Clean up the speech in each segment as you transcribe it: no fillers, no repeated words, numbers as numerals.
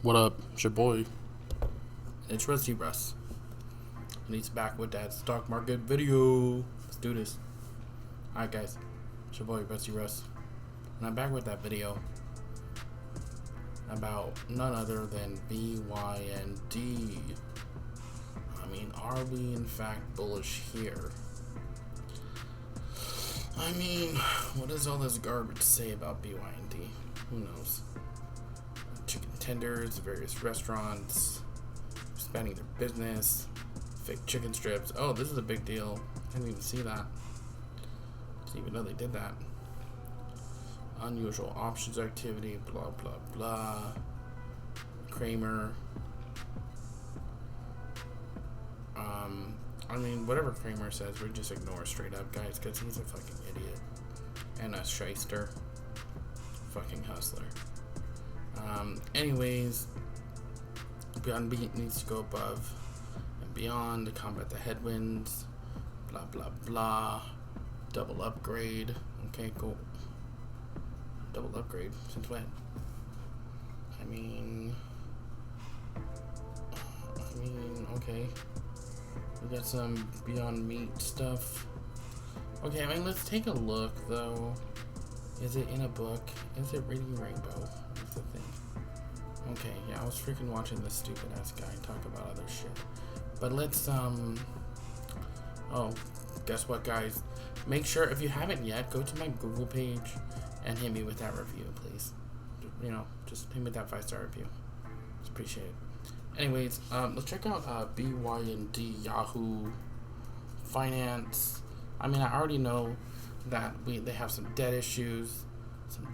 What up? It's your boy. It's Rusty Russ. And he's back with that stock market video. Let's do this. Alright guys. It's your boy Rusty Russ. And I'm back with that video about none other than BYND. I mean, are we in fact bullish here? I mean, what does all this garbage say about BYND? Who knows? Chicken tenders, various restaurants expanding their business, fake chicken strips. Oh, this is a big deal. I didn't even see that. Didn't even know they did that. Unusual options activity, blah blah blah. Kramer. I mean, whatever Kramer says, we just ignore straight up, guys, because he's a fucking idiot and a shyster, fucking hustler. Anyways, Bynd needs to go above and beyond to combat the headwinds. Blah blah blah. Double upgrade. Okay, cool. Double upgrade since when? I mean, okay. We got some Beyond Meat stuff. Okay, I mean, let's take a look though. Is it in a book? Is it Reading Rainbow? That's the thing. Okay, yeah, I was freaking watching this stupid ass guy talk about other shit. But let's oh, guess what, guys? Make sure, if you haven't yet, go to my Google page and hit me with that review, please. You know, just hit me with that 5-star review. Just appreciate it. Anyways, let's check out BYND Yahoo Finance. I mean, I already know that they have some debt issues,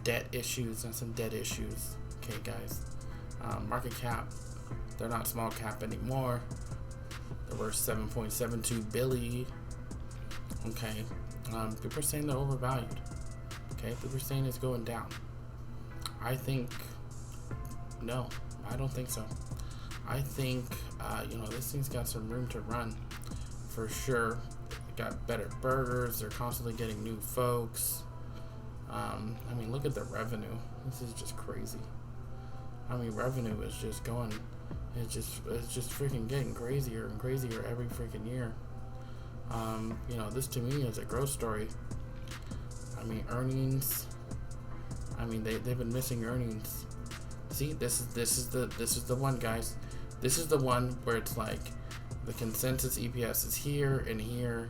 and some debt issues. Okay, guys. Market cap, they're not small cap anymore. They're worth 7.72 billion. Okay. People are saying they're overvalued. Okay, people are saying it's going down. I think no, I don't think so. I think this thing's got some room to run for sure. They got better burgers. They're constantly getting new folks. I mean, look at the revenue. This is just crazy. I mean, revenue is just going. It's just freaking getting crazier and crazier every freaking year. This to me is a growth story. I mean, earnings. I mean, they've been missing earnings. See, this is the one, guys. This is the one where it's like the consensus EPS is here and here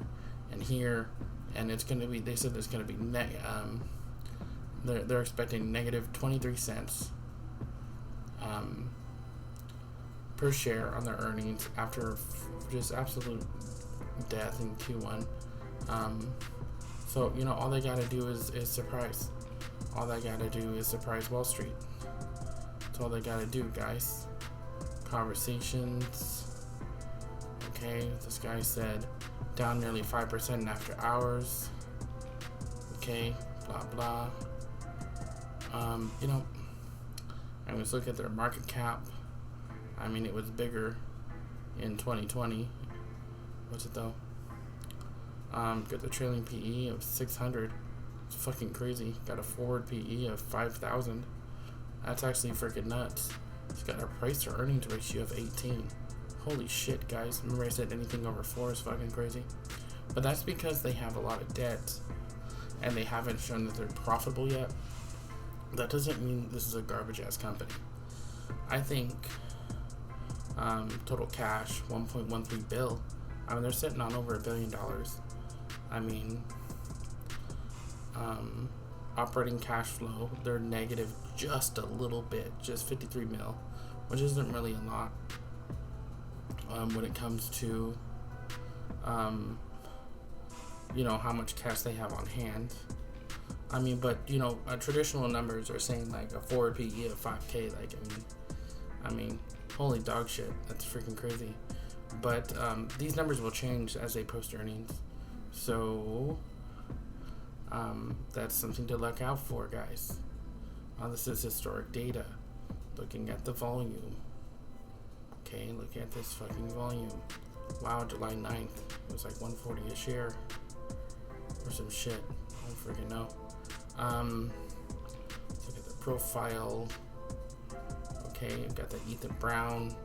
and here, and it's gonna be. They said there's gonna be they're expecting negative 23 cents per share on their earnings after just absolute death in Q1. So all they gotta do is surprise. All they gotta do is surprise Wall Street. That's all they gotta do, guys. Conversations. Okay, this guy said down nearly 5% after hours. Okay, blah blah. I was looking at their market cap. I mean, it was bigger in 2020. What's it though? Got the trailing PE of 600. It's fucking crazy. Got a forward PE of 5,000. That's actually freaking nuts. It's got a price to earnings ratio of 18. Holy shit, guys. Remember I said anything over 4 is fucking crazy? But that's because they have a lot of debt and they haven't shown that they're profitable yet. That doesn't mean this is a garbage ass company. I think total cash 1.13 bill. I mean, they're sitting on over $1 billion. I mean, operating cash flow, they're negative just a little bit, just 53 mil, which isn't really a lot when it comes to how much cash they have on hand. I mean, but traditional numbers are saying like a forward PE of 5K. Like, I mean, holy dog shit, that's freaking crazy. But these numbers will change as they post earnings, so that's something to look out for, guys. This is historic data. Looking at the volume. Okay, look at this fucking volume. Wow, July 9th. It was like 140 a share. Or some shit. I don't freaking know. Let's look at the profile. Okay, got the Ethan Brown.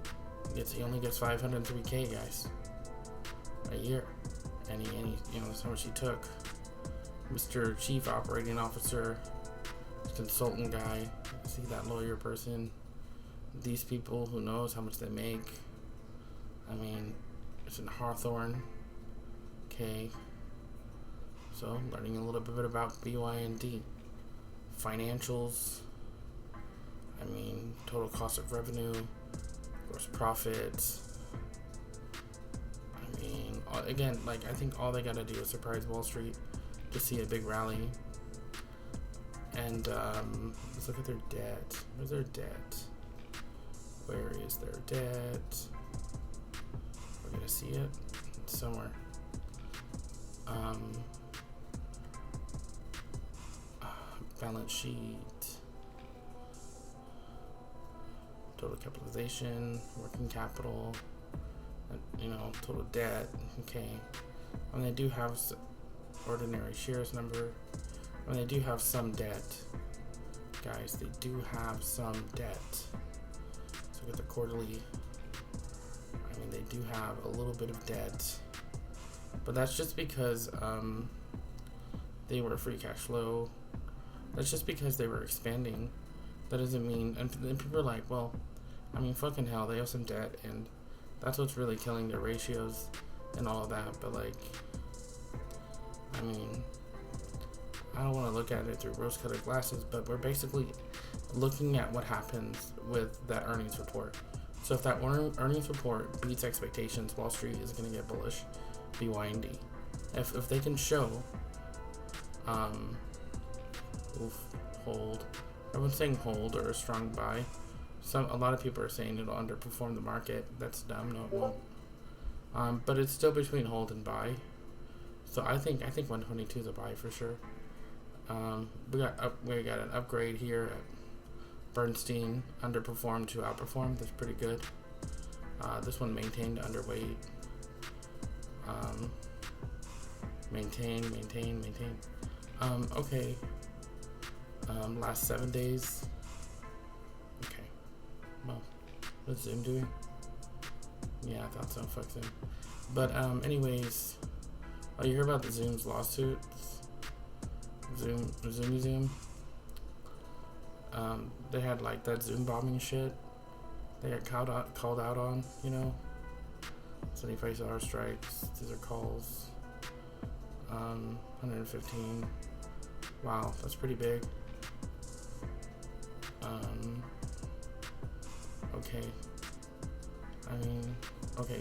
He only gets 503K, guys, a year, and he that's how much he took. Mr. Chief Operating Officer, consultant guy. See that lawyer person. These people, who knows how much they make. I mean, it's in Hawthorne. Okay. So, learning a little bit about Bynd. Financials. I mean, total cost of revenue. Gross profits. I mean, again, like, I think all they gotta do is surprise Wall Street to see a big rally. And, let's look at their debt. Where's their debt? Where is their debt? We're gonna see it. It's somewhere. Balance sheet. Total capitalization, working capital, total debt. Okay. And they do have ordinary shares number. And they do have some debt. Guys, they do have some debt. So look at the quarterly. I mean, they do have a little bit of debt. But that's just because they were free cash flow. That's just because they were expanding. That doesn't mean, and people are like, well, I mean, fucking hell, they have some debt, and that's what's really killing their ratios and all of that. But like, I mean, I don't want to look at it through rose-colored glasses, but we're basically looking at what happens with that earnings report. So if that earnings report beats expectations, Wall Street is going to get bullish. Bynd. If they can show, hold. Everyone's saying hold or a strong buy. A lot of people are saying it'll underperform the market. That's dumb. No, it won't. But it's still between hold and buy. So I think 122 is a buy for sure. We got an upgrade here at Bernstein, underperformed to outperformed. That's pretty good. This one maintained underweight. Maintain. Okay. Last 7 days. Okay. Well, what's Zoom doing? Yeah, I thought so. Fuck Zoom. But anyways, you hear about the Zoom's lawsuits? Zoom Museum. They had like that Zoom bombing shit. They got called out on, 75-hour strikes. These are calls. 115. Wow, that's pretty big. Okay. I mean, okay.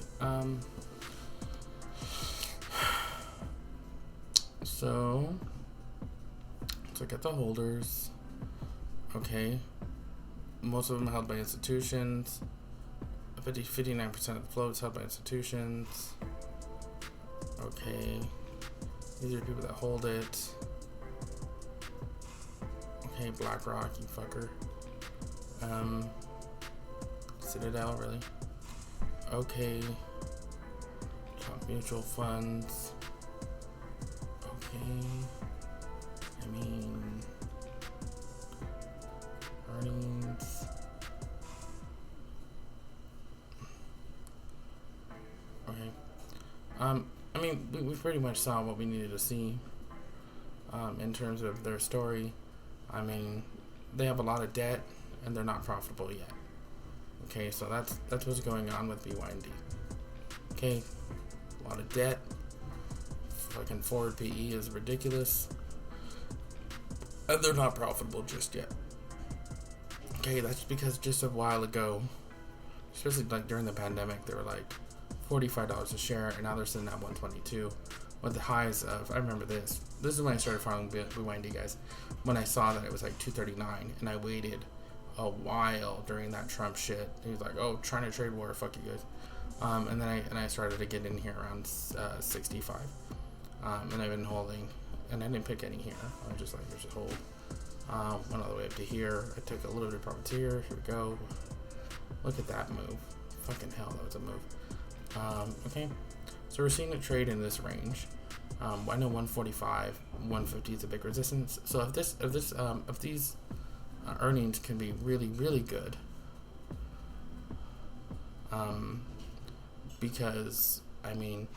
So let's look at the holders. Okay. Most of them held by institutions. 59% of the float is held by institutions. Okay. These are people that hold it. Okay, BlackRock, you fucker. Citadel, really? Okay. Top mutual funds. Okay. I mean, earnings. Okay. I mean, we pretty much saw what we needed to see in terms of their story. I mean, they have a lot of debt and they're not profitable yet. Okay, so that's what's going on with Bynd. Okay, a lot of debt. Fucking forward PE is ridiculous. And they're not profitable just yet. Okay, that's because just a while ago, especially like during the pandemic, they were like $45 a share, and now they're sitting at $122 with the highs of, I remember this is when I started following Bynd, guys, when I saw that it was like $239, and I waited a while during that Trump shit. He was like, oh, China trade war, fuck you guys. And then I started to get in here around 65, and I've been holding, and I didn't pick any here. I was just like, here's a hold. Went all the way up to here. I took a little bit of profits here. Here we go. Look at that move. Fucking hell, that was a move. Okay, so we're seeing it trade in this range. I know 145, 150 is a big resistance. So if these earnings can be really, really good, Because I mean,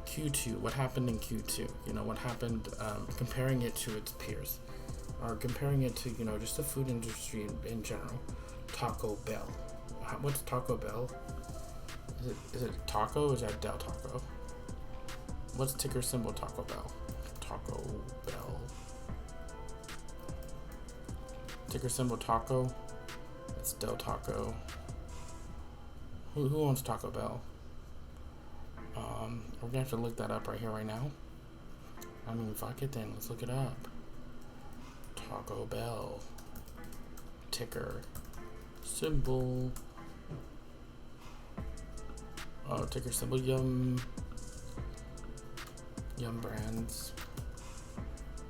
Q2. What happened in Q2? You know what happened? Comparing it to its peers, or comparing it to just the food industry in general. Taco Bell. What's Taco Bell? Is it Taco? Or is that Del Taco? What's ticker symbol Taco Bell? Taco Bell. Ticker symbol Taco. It's Del Taco. Who owns Taco Bell? We're gonna have to look that up right here, right now. I mean, fuck it then. Let's look it up. Taco Bell. Ticker symbol. Oh, ticker symbol Yum Brands.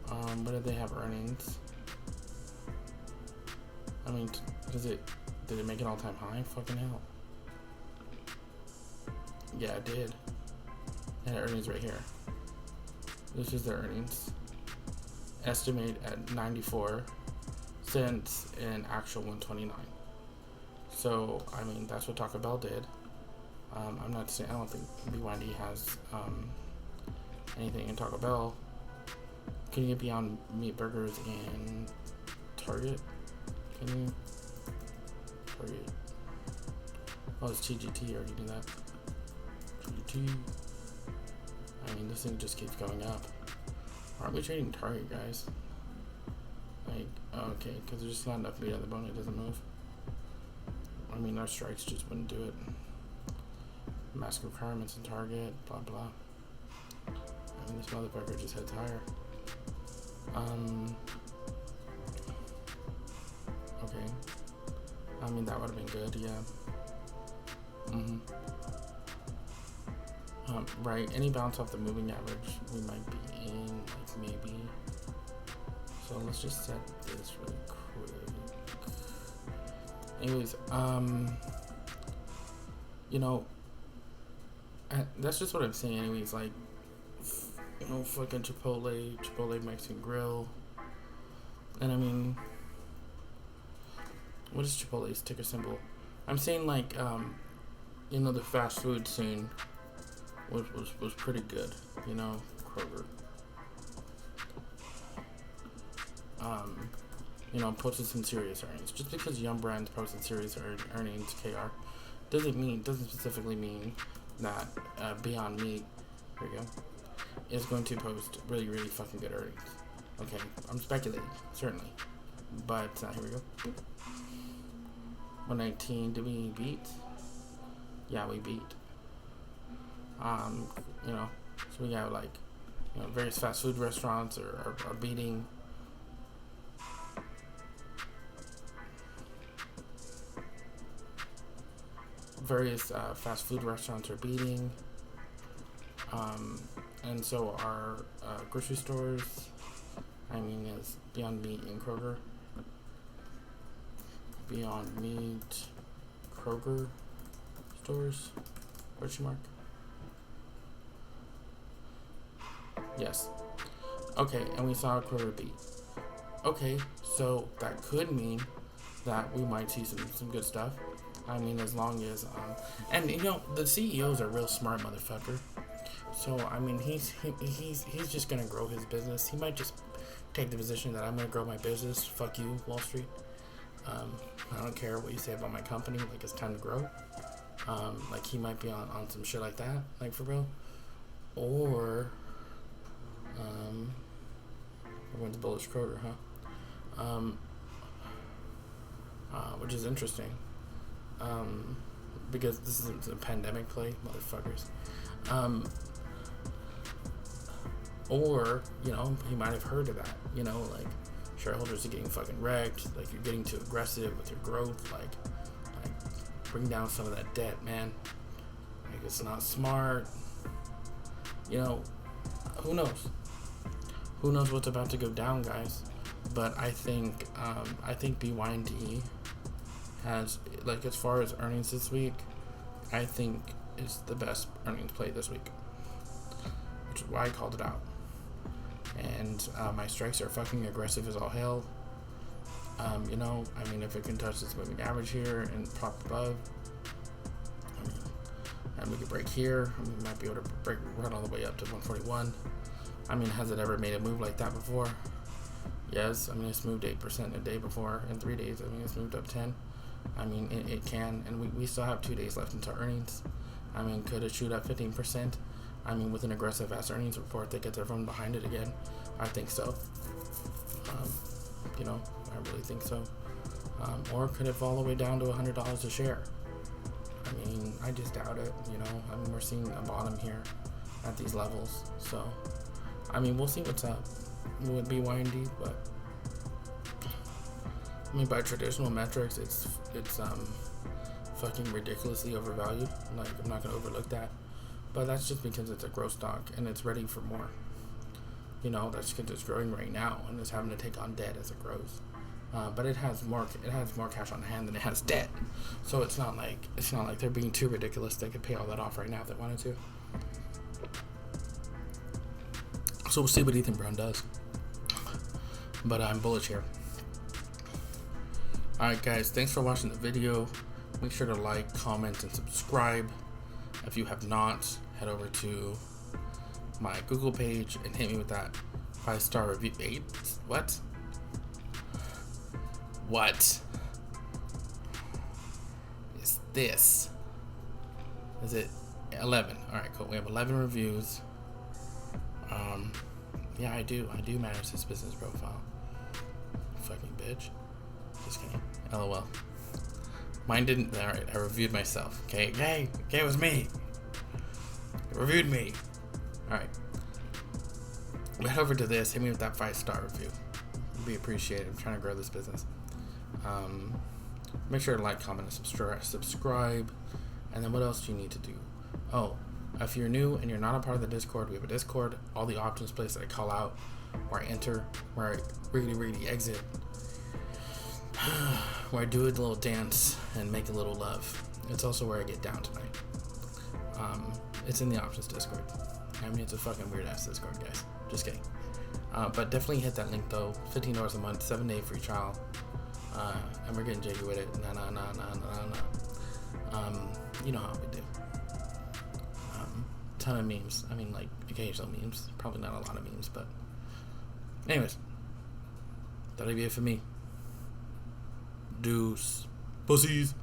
What did they have earnings? I mean, did it make an all-time high? Fucking hell. Yeah, it did. And earnings right here. This is their earnings. Estimate at 94 cents and actual 129. So, I mean, that's what Taco Bell did. I'm not saying, I don't think BYD has anything in Taco Bell. Can you get Beyond Meat burgers in Target? Can you? Target. Oh, it's TGT. I already knew that. TGT. I mean, this thing just keeps going up. Aren't we trading Target, guys? Like, okay, because there's just not enough meat on the bone. It doesn't move. I mean, our strikes just wouldn't do it. Mask requirements in Target, blah blah. I mean, this motherfucker just heads higher. Okay. I mean, that would have been good, yeah. Right, any bounce off the moving average, we might be in, like, maybe. So let's just set this really quick. Anyways, that's just what I'm saying. Anyways, like, fucking Chipotle Mexican Grill, and I mean, what is Chipotle's ticker symbol? I'm saying, like, the fast food scene was pretty good. Kroger. Posted some serious earnings. Just because Yum Brands posted serious earnings, KR, doesn't specifically mean that Beyond Meat, here we go, is going to post really, really fucking good earnings. Okay, I'm speculating, certainly. But, here we go. 119, did we beat? Yeah, we beat. So we got, like, various fast food restaurants are beating. Various fast food restaurants are beating. And so are grocery stores. I mean, is Beyond Meat and Kroger. Beyond Meat, Kroger stores? Question mark? Yes. Okay, and we saw Kroger beat. Okay, so that could mean that we might see some good stuff. I mean, as long as and the CEO's a real smart motherfucker. So I mean, he's just gonna grow his business. He might just take the position that I'm gonna grow my business. Fuck you, Wall Street. I don't care what you say about my company. Like, it's time to grow. Like, he might be on some shit like that, like, for real. Or everyone's bullish Kroger, huh? Which is interesting. Because this is a pandemic play, motherfuckers. Or, he might have heard of that, like, shareholders are getting fucking wrecked, like, you're getting too aggressive with your growth, like bring down some of that debt, man. Like, it's not smart. Who knows? Who knows what's about to go down, guys? But I think BYD has, like, as far as earnings this week, I think it's the best earnings play this week, which is why I called it out. And my strikes are fucking aggressive as all hell. I mean, if it can touch this moving average here and pop above, I mean, and we could break here. We might be able to run all the way up to 141. I mean, has it ever made a move like that before? Yes. I mean, it's moved 8% a day before in 3 days. I mean, it's moved up 10. I mean, it can, and we still have 2 days left until earnings. I mean, could it shoot up 15%? I mean, with an aggressive ass earnings report that gets everyone behind it again, I think so. You know, I really think so. Or could it fall all the way down to $100 a share? I mean, I just doubt it. You know, I mean, we're seeing a bottom here at these levels. So, I mean, we'll see what's up with BYND, but I mean, by traditional metrics, it's fucking ridiculously overvalued. Like, I'm not gonna overlook that, but that's just because it's a growth stock and it's ready for more. You know, that's because it's growing right now and it's having to take on debt as it grows. But it has more cash on hand than it has debt, so it's not like they're being too ridiculous. They could pay all that off right now if they wanted to. So we'll see what Ethan Brown does. But I'm bullish here. Alright guys, thanks for watching the video. Make sure to like, comment, and subscribe. If you have not, head over to my Google page and hit me with that 5-star review. 8? What? What is this? Is it 11? Alright, cool. We have 11 reviews. Yeah, I do manage this business profile. Fucking bitch. Just kidding. LOL. Mine didn't. Alright, I reviewed myself. Okay, it was me. It reviewed me. Alright. Head over to this. Hit me with that 5-star review. It'd be appreciated. I'm trying to grow this business. Make sure to like, comment, and subscribe. And then what else do you need to do? Oh, if you're new and you're not a part of the Discord, we have a Discord. All the options place that I call out, where I enter, where I really exit, where I do a little dance and make a little love. It's also where I get down tonight. It's in the options Discord. I mean, it's a fucking weird ass Discord, guys. Just kidding. But definitely hit that link though. $15 a month, 7-day free trial. And we're getting jiggy with it. Nah. You know how we do. Ton of memes. I mean, like, occasional memes. Probably not a lot of memes, but anyways, that'll be it for me. Deuce. Pussies.